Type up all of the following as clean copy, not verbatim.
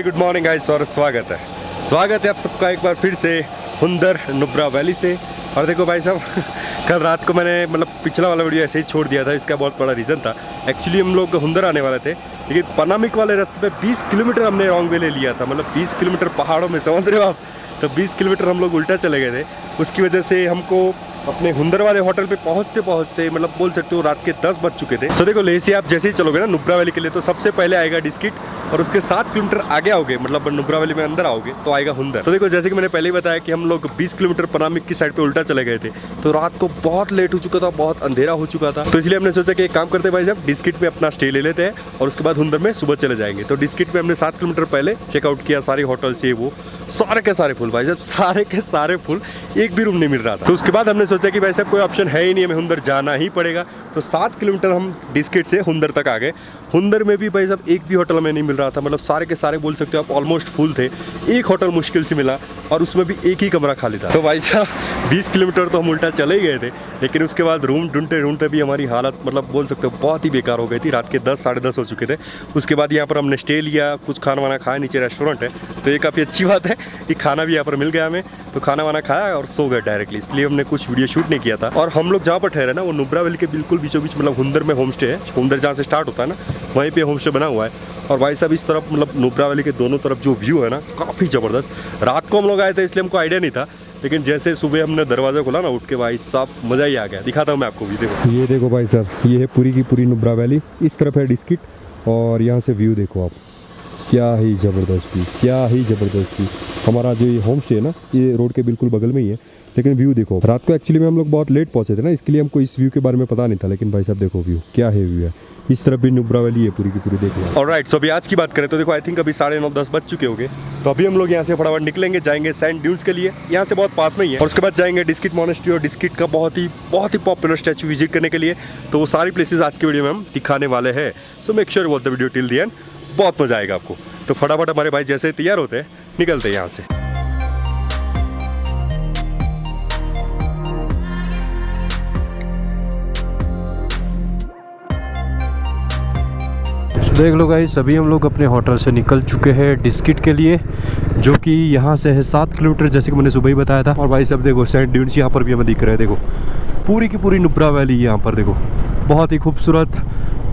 Very good morning guys और स्वागत है आप सबका एक बार फिर से हुंदर नुब्रा वैली से। और देखो भाई साहब कल रात को मैंने पिछला वाला वीडियो ऐसे ही छोड़ दिया था। इसका बहुत बड़ा रीज़न था। एक्चुअली हम लोग हुंदर आने वाले थे, लेकिन पनामिक वाले रास्ते पे 20 किलोमीटर हमने रॉन्ग वे ले लिया था। 20 किलोमीटर पहाड़ों में, समझ रहे हो आप। तो 20 किलोमीटर हम लोग उल्टा चले गए थे। उसकी वजह से हमको अपने हुंदर वाले होटल पे पहुंचते बोल सकते हो रात के 10 बज चुके थे। सो देखो, ले से आप जैसे ही चलोगे ना नुब्रा वैली के लिए, तो सबसे पहले आएगा डिस्किट और उसके 7 किलोमीटर आगे आओगे, नुब्रा वैली में अंदर आओगे तो आएगा हुंदर। तो देखो, जैसे कि मैंने पहले ही बताया कि हम लोग 20 किलोमीटर पनामिक की साइड पे उल्टा चले गए थे। तो रात को बहुत लेट हो चुका था, बहुत अंधेरा हो चुका था। तो इसलिए हमने सोचा कि एक काम करते भाई साहब, डिस्किट में अपना स्टे ले लेते हैं और उसके बाद हुंदर में सुबह चले जाएंगे। तो डिस्किट में हमने 7 किलोमीटर पहले चेकआउट किया। सारे होटल से वो सारे के सारे फुल भाई साहब, सारे के सारे फुल, एक भी रूम नहीं मिल रहा था। तो उसके बाद हमने सोचा कि भाई साहब कोई ऑप्शन है ही नहीं, हमें हुंदर जाना ही पड़ेगा। तो 7 किलोमीटर हम डिस्किट से हुंदर तक आ गए। हुंदर में भी भाई साहब एक भी होटल हमें नहीं मिल रहा था। सारे के सारे बोल सकते हो आप ऑलमोस्ट फुल थे। एक होटल मुश्किल से मिला और उसमें भी एक ही कमरा खाली था। तो भाई साहब 20 किलोमीटर तो हम उल्टा चले ही गए थे, लेकिन उसके बाद रूम ढूंढते भी हमारी हालत बोल सकते हो बहुत ही बेकार हो गई थी। रात के 10 साढ़े 10 हो चुके थे। उसके बाद यहाँ पर हमने स्टे लिया, कुछ खाना वाना खाया, नीचे रेस्टोरेंट है। तो ये काफ़ी अच्छी बात है कि खाना भी यहाँ पर मिल गया हमें। तो खाना वाना खाया और सो गए डायरेक्टली, इसलिए हमने कुछ वीडियो शूट नहीं किया था। और हम लोग जहाँ पर ठहरे ना, वो नुब्रा वैली के बिल्कुल बीचों बीच हुंदर में होम स्टे है। हुंदर जहाँ से स्टार्ट होता है ना, वहीं पे होम स्टे बना हुआ है। और भाई साहब इस तरफ नुब्रा वैली के दोनों तरफ जो व्यू है ना, काफ़ी ज़बरदस्त। रात को हम लोग आए थे इसलिए हमको आइडिया नहीं था, लेकिन जैसे सुबह हमने दरवाज़ा खोला ना उठ के, भाई साहब मज़ा ही आ गया। दिखाता हूँ मैं आपको भी। देखो, ये देखो भाई साहब, ये है पूरी की पूरी नुब्रा वैली। इस तरफ है डिस्किट और यहाँ से व्यू देखो आप, क्या ही ज़बरदस्त व्यू, क्या ही ज़बरदस्त व्यू। हमारा जो ये होम स्टे है ना, ये रोड के बिल्कुल बगल में ही है। लेकिन व्यू देखो, रात को एक्चुअली में हम लोग बहुत लेट पहुँचे थे ना, इसके लिए हमको इस व्यू के बारे में पता नहीं था। लेकिन भाई साहब देखो व्यू, क्या है व्यू है। इस तरफ भी नुब्रा वैली है पूरी की पूरी, देख लो। ऑलराइट, सो अभी आज की बात करें तो देखो, आई थिंक अभी 9:30-10 बज चुके होंगे। तो अभी हम लोग यहाँ से फटाफट निकलेंगे, जाएंगे सैंड ड्यून्स के लिए। यहाँ से बहुत पास में ही है। और उसके बाद जाएंगे डिस्किट मॉनेस्ट्री और डिस्किट का बहुत ही पॉपुलर स्टैचू विजिट करने के लिए। तो वो सारी प्लेसेस आज की वीडियो में हम दिखाने वाले हैं। So make sure watch the video till the end, बहुत मजा आएगा आपको। तो फटाफट हमारे भाई जैसे तैयार होते हैं, निकलते हैं यहाँ से। देख लो गाइस, अभी हम लोग अपने होटल से निकल चुके हैं डिस्किट के लिए, जो कि यहाँ से है 7 किलोमीटर, जैसे कि मैंने सुबह ही बताया था। और भाई साहब देखो, सैंड ड्यून्स यहाँ पर भी हमें दिख रहे हैं। देखो पूरी की पूरी नुब्रा वैली यहाँ पर देखो, बहुत ही खूबसूरत,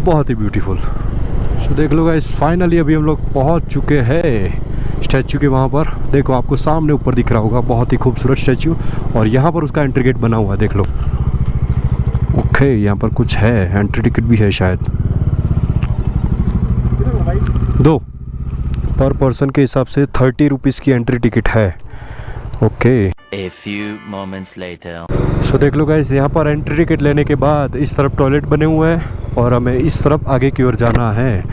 बहुत ही ब्यूटीफुल। तो देख लो गाइस, फाइनली अभी हम लोग पहुँच चुके हैं स्टैचू के वहाँ पर। देखो आपको सामने ऊपर दिख रहा होगा, बहुत ही खूबसूरत स्टैचू। और यहाँ पर उसका एंट्री गेट बना हुआ है, देख लो। ओके, यहाँ पर कुछ है, एंट्री टिकट भी है शायद, 2 पर पर्सन के हिसाब से 30 रुपीज़ की एंट्री टिकट है। Okay, A few moments later. सो देख लो गाइस, यहाँ पर एंट्री टिकट लेने के बाद इस तरफ टॉयलेट बने हुए हैं और हमें इस तरफ आगे की ओर जाना है।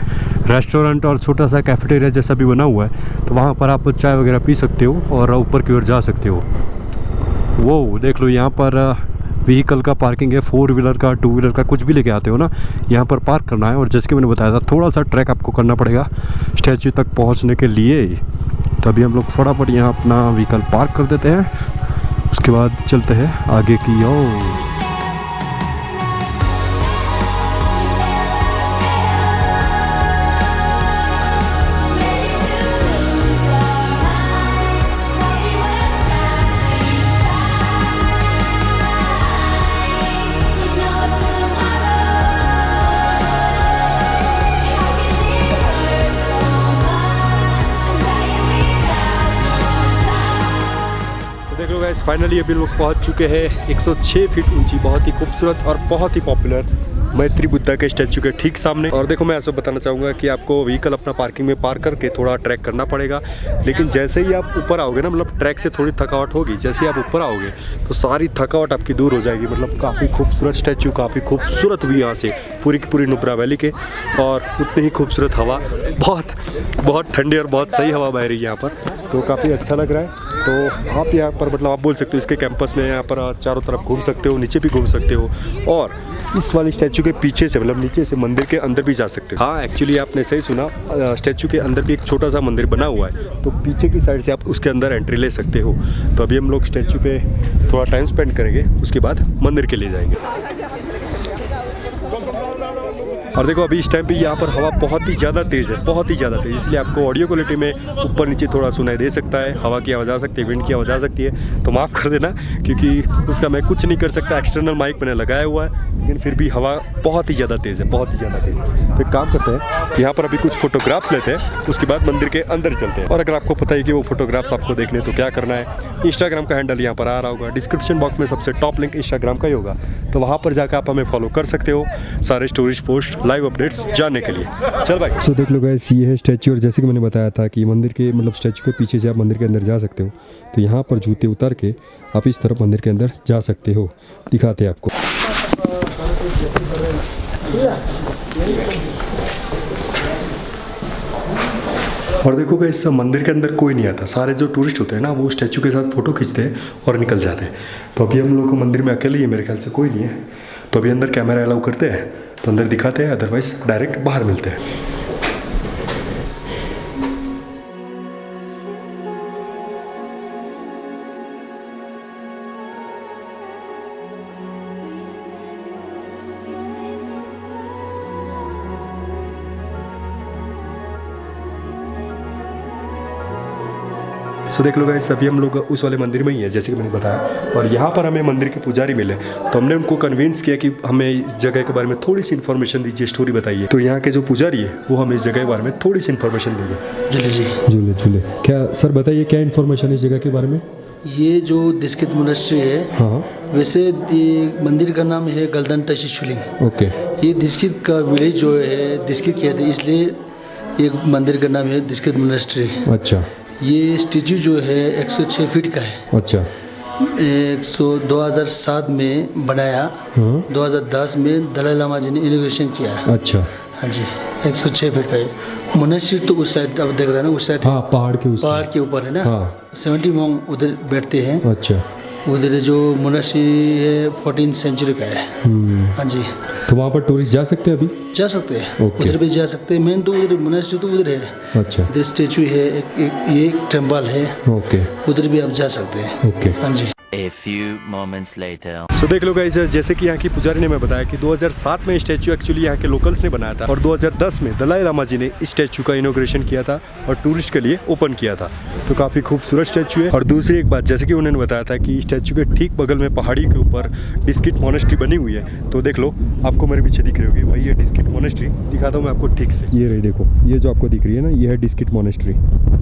रेस्टोरेंट और छोटा सा कैफेटेरिया जैसा भी बना हुआ है, तो वहाँ पर आप चाय वगैरह पी सकते हो और ऊपर की ओर जा सकते हो। वो देख लो, यहाँ पर व्हीकल का पार्किंग है। 4 व्हीलर का, 2 व्हीलर का, कुछ भी लेके आते हो ना, यहाँ पर पार्क करना है। और जैसे कि मैंने बताया था, थोड़ा सा ट्रैक आपको करना पड़ेगा स्टैचू तक पहुँचने के लिए। तभी हम लोग फटाफट यहाँ अपना व्हीकल पार्क कर देते हैं, उसके बाद चलते हैं आगे की ओर। फाइनली अभी लोग पहुंच चुके हैं 106 फीट ऊंची, बहुत ही खूबसूरत और बहुत ही पॉपुलर मैत्री बुद्धा के स्टैचू के ठीक सामने। और देखो, मैं ऐसा बताना चाहूँगा कि आपको व्हीकल अपना पार्किंग में पार्क करके थोड़ा ट्रैक करना पड़ेगा। लेकिन जैसे ही आप ऊपर आओगे ना, ट्रैक से थोड़ी थकावट होगी। जैसे ही आप ऊपर आओगे तो सारी थकावट आपकी दूर हो जाएगी। काफ़ी खूबसूरत स्टैचू, काफ़ी खूबसूरत व्यू यहाँ से पूरी की पूरी नुब्रा वैली के। और उतनी ही खूबसूरत हवा, बहुत ठंडी और बहुत सही हवा बह रही है यहाँ पर, तो काफ़ी अच्छा लग रहा है। तो आप यहाँ पर आप बोल सकते हो इसके कैंपस में यहाँ पर चारों तरफ घूम सकते हो, नीचे भी घूम सकते हो। और इस वाली स्टैचू के पीछे से नीचे से मंदिर के अंदर भी जा सकते हो। हाँ, एक्चुअली आपने सही सुना, स्टैचू के अंदर भी एक छोटा सा मंदिर बना हुआ है, तो पीछे की साइड से आप उसके अंदर एंट्री ले सकते हो। तो अभी हम लोग स्टैचू पे थोड़ा टाइम स्पेंड करेंगे, उसके बाद मंदिर के लिए जाएंगे। और देखो अभी इस टाइम पे यहाँ पर हवा बहुत ही ज़्यादा तेज़ है, बहुत ही ज़्यादा तेज़, इसलिए आपको ऑडियो क्वालिटी में ऊपर नीचे थोड़ा सुनाई दे सकता है, हवा की आवाज़ आ सकती है, विंड की आवाज़ आ सकती है, तो माफ़ कर देना क्योंकि उसका मैं कुछ नहीं कर सकता। एक्सटर्नल माइक मैंने लगाया हुआ है, लेकिन फिर भी हवा बहुत ही ज़्यादा तेज़ है, बहुत ही ज़्यादा तेज़। तो एक काम करते हैं, यहाँ पर अभी कुछ फोटोग्राफ्स लेते हैं, उसके बाद मंदिर के अंदर चलते हैं। और अगर आपको पता है कि वो फोटोग्राफ्स आपको देखने तो क्या करना है, इंस्टाग्राम का हैंडल यहाँ पर आ रहा होगा, डिस्क्रिप्शन बॉक्स में सबसे टॉप लिंक इंस्टाग्राम का ही होगा, तो वहाँ पर जाकर आप हमें फॉलो कर सकते हो सारे स्टोरीज पोस्ट लाइव अपडेट्स जानने के लिए। चल भाई, सो देख लो गाइस, ये है स्टैचू, और जैसे कि मैंने बताया था कि मंदिर के मतलब स्टैचू के पीछे से आप मंदिर के अंदर जा सकते हो, तो यहाँ पर जूते उतार के आप इस तरफ मंदिर के अंदर जा सकते हो। दिखाते हैं आपको। और देखो गाइस, मंदिर के अंदर कोई नहीं आता, सारे जो टूरिस्ट होते हैं ना वो स्टैचू के साथ फ़ोटो खींचते हैं और निकल जाते हैं। तो अभी हम लोग को मंदिर में अकेले ही है, मेरे ख्याल से कोई नहीं है, तो अभी अंदर कैमरा अलाउ करते हैं तो अंदर दिखाते हैं, अदरवाइज डायरेक्ट बाहर मिलते हैं। तो देख लो गाइस, अभी हम लोग उस वाले मंदिर में ही है जैसे कि मैंने बताया, और यहाँ पर हमें मंदिर के पुजारी मिले, तो हमने उनको कन्विंस किया कि हमें इस जगह के बारे में थोड़ी सी इन्फॉर्मेशन दीजिए, स्टोरी बताइए। तो यहाँ के जो पुजारी है वो हमें इस जगह के बारे में थोड़ी सी इन्फॉर्मेशन देंगे। झूले जी, झूले झूले क्या सर, बताइए क्या इन्फॉर्मेशन है इस जगह के बारे में। ये जो दिस्कित मोनेस्ट्री है, हाँ, वैसे ये मंदिर का नाम है गलदन टशी शुलिंग। ओके। ये दिस्कित का विलेज जो है दिस्कित कहते हैं, इसलिए ये मंदिर का नाम है दिस्कित मोनेस्ट्री। अच्छा। ये स्टेचू जो है 106 फीट का है। अच्छा। 2007 में बनाया, 2010 में दलाई लामा जी ने इनोग्रेशन किया है। अच्छा। हाँ जी, 106 फीट का है। मोनेस्ट्री तो उस साइड आप देख रहे हैं ना, उस साइड हाँ, पहाड़ के ऊपर है ना। हाँ। 70 मोंग उधर बैठते हैं। अच्छा। उधर जो मोनेस्ट्री है 14th सेंचुरी का है। हाँ जी, तो वहाँ पर टूरिस्ट जा सकते हैं, अभी जा सकते हैं। उधर भी जा सकते हैं। मेन तो उधर मोनेस्ट्री तो उधर है। अच्छा। इधर स्टेचू है, ये एक टेम्पल है। ओके। उधर भी आप जा सकते हैं। ओके। हाँ जी। A few moments later. सो देख लो गाइस, जैसे कि यहाँ की पुजारी ने मैं बताया कि 2007 में स्टैचू एक्चुअली यहाँ के लोकल्स ने बनाया था, और 2010 में दलाई लामा जी ने इस स्टैचू का इनोग्रेशन किया था और टूरिस्ट के लिए ओपन किया था। तो काफ़ी खूबसूरत स्टैचू है। और दूसरी एक बात, जैसे कि उन्होंने बताया था कि स्टैचू के ठीक बगल में पहाड़ी के ऊपर डिस्किट मोनेस्ट्री बनी हुई है। तो देख लो, आपको मेरे पीछे दिख रही होगी, वही है डिस्किट मोनेस्ट्री। दिखाता हूँ मैं आपको ठीक से, ये रही देखो, ये जो आपको दिख रही है ना, ये है डिस्किट मोनेस्ट्री,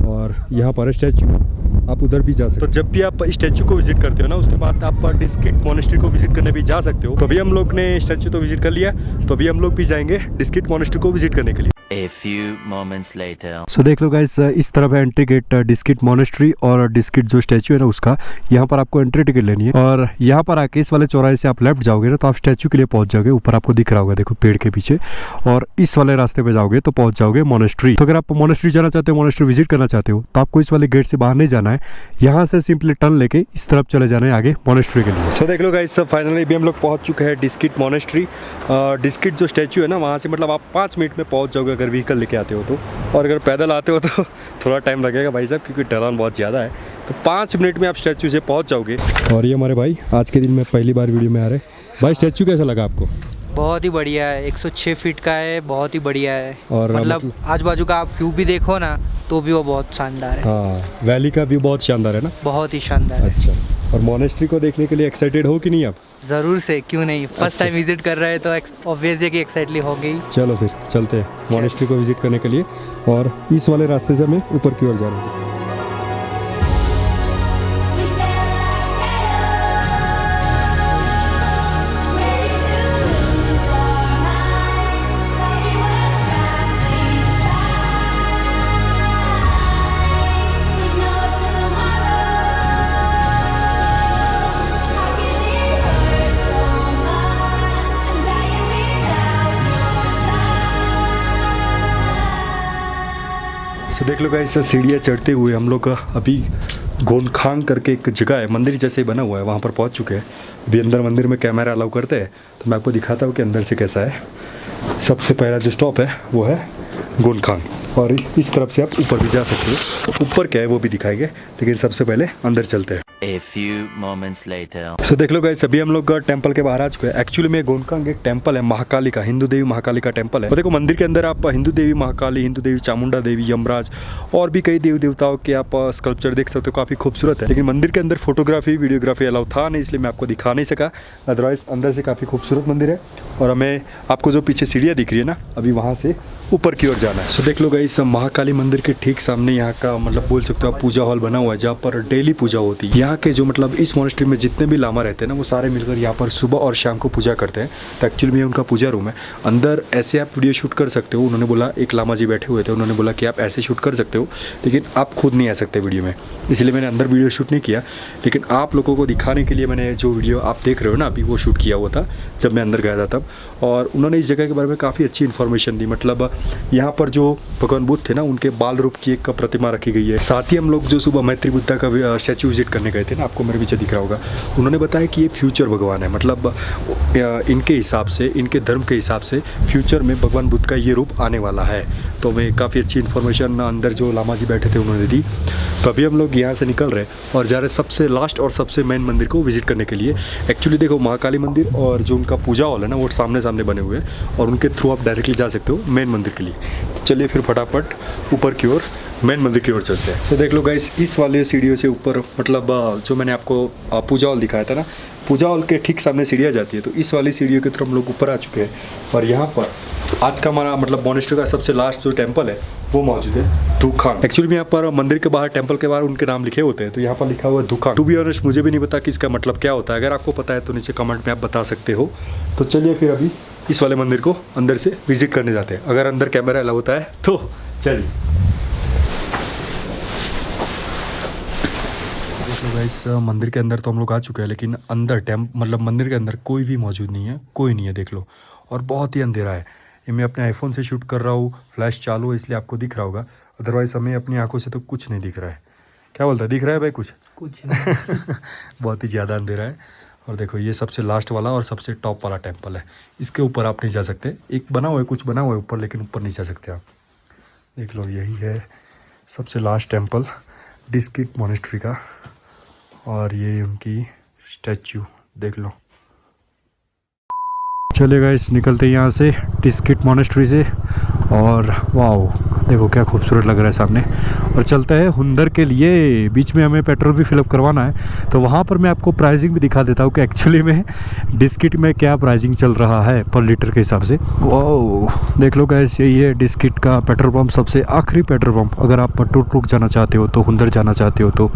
और यहाँ पर स्टैचू, आप उधर भी जा सकते हो। तो जब भी आप स्टैचू को विजिट करते हो ना, उसके बाद आप डिस्किट मोनेस्ट्री को विजिट करने भी जा सकते हो। तो अभी हम लोग ने स्टैचू तो विजिट कर लिया, तो अभी हम लोग भी जाएंगे डिस्किट मोनेस्ट्री को विजिट करने के लिए। A few moments later. सो देख लो गाइस, इस तरफ है एंट्री गेट डिस्किट मोनेस्ट्री, और डिस्किट जो स्टैचू है ना उसका, यहाँ पर आपको एंट्री टिकट लेनी है, और यहाँ पर आके इस वाले चौराहे से आप लेफ्ट जाओगे ना तो आप स्टैचू के लिए पहुंच जाओगे। ऊपर आपको दिख रहा होगा, देखो पेड़ के पीछे, और इस वाले रास्ते पे जाओगे तो पहुंच जाओगे मोनेस्ट्री। तो अगर आप मोनेस्ट्री जाना चाहते हो, मोनेस्ट्री विजिट करना चाहते हो, तो आपको इस वाले गेट से बाहर नहीं जाना है, यहाँ से सिंपली टर्न लेके इस तरफ चले जाना है आगे मोनेस्ट्री के लिए। सो देख लो गाइस, फाइनली भी हम लोग पहुंच चुके हैं डिस्किट मोनेस्ट्री। डिस्किट जो स्टैचू है ना, वहाँ से मतलब आप 5 मिनट में पहुँच जाओगे अगर व्हीकल लेके आते हो तो, और अगर पैदल आते हो तो थोड़ा टाइम लगेगा भाई साहब, क्योंकि ढलान बहुत ज़्यादा है। तो 5 मिनट में आप स्टैचू से पहुंच जाओगे। और ये हमारे भाई आज के दिन में पहली बार वीडियो में आ रहे। भाई स्टैचू कैसा लगा आपको? बहुत ही बढ़िया है, 106 फीट का है, बहुत ही बढ़िया है। और मतलब आजू बाजू का आप व्यू भी देखो ना तो भी वो बहुत शानदार है। हाँ, वैली का व्यू बहुत शानदार है ना। बहुत ही शानदार है। अच्छा, और मोनेस्ट्री को देखने के लिए एक्साइटेड हो कि नहीं आप? ज़रूर से, क्यों नहीं। फर्स्ट टाइम विजिट कर रहे हैं तो ऑब्वियस है कि एक्साइटली हो गई। चलो फिर चलते हैं मोनेस्ट्री को विजिट करने के लिए, और इस वाले रास्ते से हमें ऊपर की ओर जाना है। तो देख लो गाइस, सीढ़ियाँ चढ़ते हुए हम लोग अभी गोनखांग करके एक जगह है, मंदिर जैसे ही बना हुआ है, वहाँ पर पहुँच चुके हैं। अभी अंदर मंदिर में कैमरा अलाउ करते हैं, तो मैं आपको दिखाता हूँ कि अंदर से कैसा है। सबसे पहला जो स्टॉप है वो है गोनखांग, और इस तरफ से आप ऊपर भी जा सकते हो। ऊपर क्या है वो भी दिखाएंगे, लेकिन सबसे पहले अंदर चलते हैं। A few moments later. So देख लो गाइस, अभी हम लोग टेंपल के बाहर आ चुके हैं। एक्चुअली में गोनकांग एक टेंपल है महाकाली का, हिंदू देवी महाकाली का टेंपल है। और देखो मंदिर के अंदर आप हिंदू देवी महाकाली, हिंदू देवी चामुंडा देवी, यमराज और भी कई देवी देवताओं के आप स्कल्पचर देख सकते हो, काफ़ी खूबसूरत है। लेकिन मंदिर के अंदर फोटोग्राफी वीडियोग्राफी अलाउ था नहीं, इसलिए मैं आपको दिखा नहीं सका। अदरवाइज अंदर से काफ़ी खूबसूरत मंदिर है। और हमें आपको जो पीछे सीढ़ियाँ दिख रही है ना, अभी वहाँ से ऊपर की ओर जाना है। सो देख लो गाइस, महाकाली मंदिर के ठीक सामने यहाँ का मतलब बोल सकते हो आप पूजा हॉल बना हुआ है, जहाँ पर डेली पूजा होती है। यहाँ के जो मतलब इस मॉनेस्ट्री में जितने भी लामा रहते हैं ना, वो सारे मिलकर यहाँ पर सुबह और शाम को पूजा करते हैं। तो एक्चुअली में उनका पूजा रूम है। अंदर ऐसे आप वीडियो शूट कर सकते हो। उन्होंने बोला, एक लामा जी बैठे हुए थे, उन्होंने बोला कि आप ऐसे शूट कर सकते हो, लेकिन आप खुद नहीं आ सकते वीडियो में, इसलिए मैंने अंदर वीडियो शूट नहीं किया। लेकिन आप लोगों को दिखाने के लिए मैंने जो वीडियो आप देख रहे हो ना अभी, वो शूट किया हुआ था जब मैं अंदर गया था तब। और उन्होंने इस जगह के बारे में काफ़ी अच्छी इन्फॉर्मेशन दी। मतलब यहाँ पर जो भगवान बुद्ध थे ना, उनके बाल रूप की एक प्रतिमा रखी गई है। साथ ही हम लोग जो सुबह मैत्री बुद्धा का स्टैचू विजिट करने गए थे ना, आपको मेरे पीछे दिख रहा होगा, उन्होंने बताया कि ये फ्यूचर भगवान है। मतलब इनके हिसाब से, इनके धर्म के हिसाब से फ्यूचर में भगवान बुद्ध का ये रूप आने वाला है। तो हमें काफ़ी अच्छी इन्फॉर्मेशन अंदर जो लामा जी बैठे थे उन्होंने दी। तो अभी हम लोग यहाँ से निकल रहे और जा रहे सबसे लास्ट और सबसे मेन मंदिर को विजिट करने के लिए। एक्चुअली देखो, महाकाली मंदिर और जो उनका पूजा हॉल है ना, वो सामने सामने बने हुए हैं और उनके थ्रू आप डायरेक्टली जा सकते हो मेन मंदिर के लिए। तो चलिए फिर फटाफट ऊपर की ओर, मेन मंदिर की ओर चलते हैं। सो देख लो गाइस, इस वाले सीढ़ियों से ऊपर, मतलब जो मैंने आपको पूजा हॉल दिखाया था ना, पूजा हॉल के ठीक सामने सीढ़ियाँ जाती है। तो इस वाली सीढ़ियों की तरफ हम लोग ऊपर आ चुके हैं। और यहाँ पर आज का हमारा मतलब मॉनेस्ट्री का सबसे लास्ट जो टेंपल है वो मौजूद है, धुखांग। एक्चुअली में यहाँ पर मंदिर के बाहर, टेंपल के बाहर उनके नाम लिखे होते हैं, तो यहाँ पर लिखा हुआ है धुखांग। टू बी ऑनेस्ट मुझे भी नहीं पता कि इसका मतलब क्या होता है। अगर आपको पता है तो नीचे कमेंट में आप बता सकते हो। तो चलिए फिर अभी इस वाले मंदिर को अंदर से विजिट करने जाते हैं, अगर अंदर कैमरा अलाउ होता है तो। चलिए गाइस, मंदिर के अंदर तो हम लोग आ चुके हैं, लेकिन अंदर मतलब मंदिर के अंदर कोई भी मौजूद नहीं है, कोई नहीं है, देख लो। और बहुत ही अंधेरा है। ये मैं अपने आईफोन से शूट कर रहा हूँ, फ्लैश चालू है, इसलिए आपको दिख रहा होगा। अदरवाइज हमें अपनी आंखों से तो कुछ नहीं दिख रहा है। क्या बोलता है, दिख रहा है भाई कुछ नहीं। बहुत ही ज़्यादा अंधेरा है। और देखो, ये सबसे लास्ट वाला और सबसे टॉप वाला टेम्पल है। इसके ऊपर आप नहीं जा सकते। एक बना हुआ है, कुछ बना हुआ है ऊपर, लेकिन ऊपर नहीं जा सकते आप। देख लो, यही है सबसे लास्ट टेम्पल डिस्किट मॉनेस्ट्री का। और ये उनकी स्टैचू देख लो। चले गाइस, निकलते यहाँ से डिस्किट मॉनेस्ट्री से। और वाओ, देखो क्या खूबसूरत लग रहा है सामने। और चलता है हुंदर के लिए। बीच में हमें पेट्रोल भी फिलअप करवाना है, तो वहाँ पर मैं आपको प्राइसिंग भी दिखा देता हूँ कि एक्चुअली में डिस्किट में क्या प्राइसिंग चल रहा है पर लीटर के हिसाब से। वाओ, देख लो गाइस, यही है डिस्किट का पेट्रोल पंप, सबसे आखिरी पेट्रोल पंप। अगर आप टुक जाना चाहते हो तो, हुंदर जाना चाहते हो तो।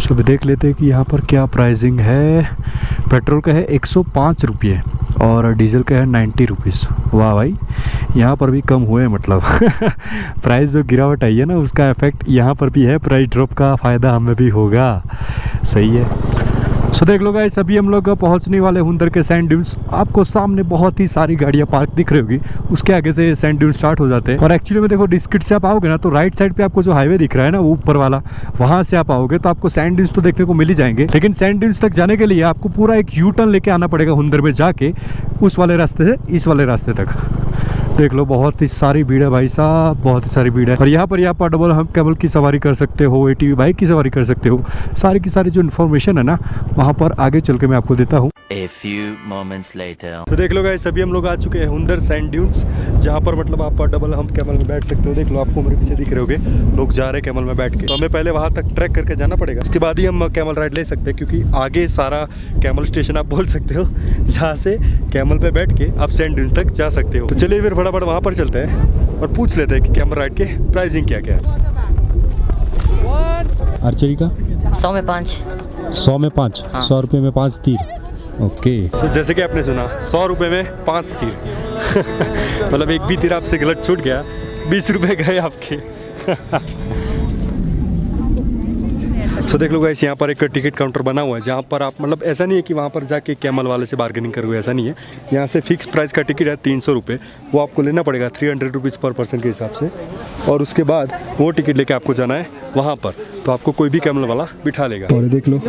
सो देख लेते हैं कि यहाँ पर क्या प्राइसिंग है। पेट्रोल का है 105 रुपये और डीजल का है 90 रुपीज़। वाह भाई, यहाँ पर भी कम हुए मतलब प्राइस जो गिरावट आई है ना, उसका इफेक्ट यहाँ पर भी है। प्राइस ड्रॉप का फ़ायदा हमें भी होगा। सही है। सो देख लो गाइस, अभी हम लोग पहुँचने वाले हुंदर के सैंड ड्यून्स। आपको सामने बहुत ही सारी गाड़ियाँ पार्क दिख रही होगी, उसके आगे से सैंड ड्यून्स स्टार्ट हो जाते हैं। और एक्चुअली में देखो, डिस्किट से आप आओगे ना, तो राइट साइड पे आपको जो हाईवे दिख रहा है ना, वो ऊपर वाला, वहाँ से आप आओगे तो आपको सैंड ड्यून्स तो देखने को मिल ही जाएंगे। लेकिन सैंड ड्यून्स तक जाने के लिए आपको पूरा एक यू टर्न लेके आना पड़ेगा हुंदर में जाके, उस वाले रास्ते से इस वाले रास्ते तक। देख लो, बहुत ही सारी भीड़ है भाई साहब, बहुत ही सारी भीड़ है। और यहाँ पर आप डबल हम कैमल की सवारी कर सकते हो, ATV बाइक की सवारी कर सकते हो। सारी की सारी जो इन्फॉर्मेशन है ना, वहाँ पर आगे चल के मैं आपको देता हूँ। A few moments later. तो देख लो गाइस, अभी हम लोग आ चुके हैं हुंदर सैंड ड्यून्स, जहाँ पर मतलब आप डबल हम कैमल में बैठ सकते हो। देख लो, आपको मेरे पीछे दिख रहे होगे लोग जा रहे हैं कैमल में बैठ के। तो हमें पहले वहाँ तक ट्रैक करके जाना पड़ेगा, उसके बाद ही हम कैमल राइड ले सकते हैं, क्योंकि आगे सारा कैमल स्टेशन आप बोल सकते हो, जहाँ से कैमल पे बैठ के आप सैंड ड्यून्स तक जा सकते हो। तो चलिए फिर फटाफट वहाँ पर चलते हैं और पूछ लेते हैं कि कैमल राइड के प्राइसिंग क्या क्या है। आर्चरी का 100 में 5। 100 में 5, 100 रुपये में 5 तीर। ओके। सो जैसे कि आपने सुना, 100 रुपये में 5 तीर मतलब एक भी तीर आपसे गलत छूट गया, 20 रुपये गए आपके। सो देख लो गाइस, यहाँ पर एक टिकट काउंटर बना हुआ है, जहाँ पर आप मतलब ऐसा नहीं है कि वहाँ पर जाके कैमल वाले से बार्गेनिंग करोगे, ऐसा नहीं है। यहाँ से फिक्स प्राइस का टिकट है 300 रुपये, वो आपको लेना पड़ेगा 300 रुपीज़ पर पर्सन के हिसाब से। और उसके बाद वो टिकट लेके आपको जाना है वहाँ पर, तो आपको कोई भी कैमल वाला बिठा लेगा। और देख लो,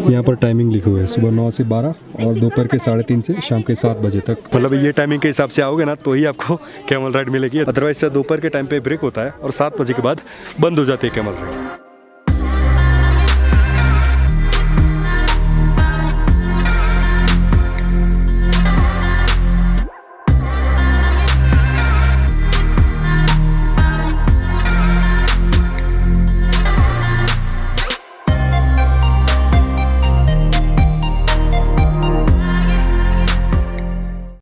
यहाँ पर टाइमिंग लिखी हुई है, सुबह 9 से 12 और दोपहर के 3:30 से शाम के 7 बजे तक। मतलब ये टाइमिंग के हिसाब से आओगे ना, तो ही आपको कैमल राइड मिलेगी। अदरवाइज दोपहर के टाइम पे ब्रेक होता है और 7 बजे के बाद बंद हो जाती है कैमल राइड।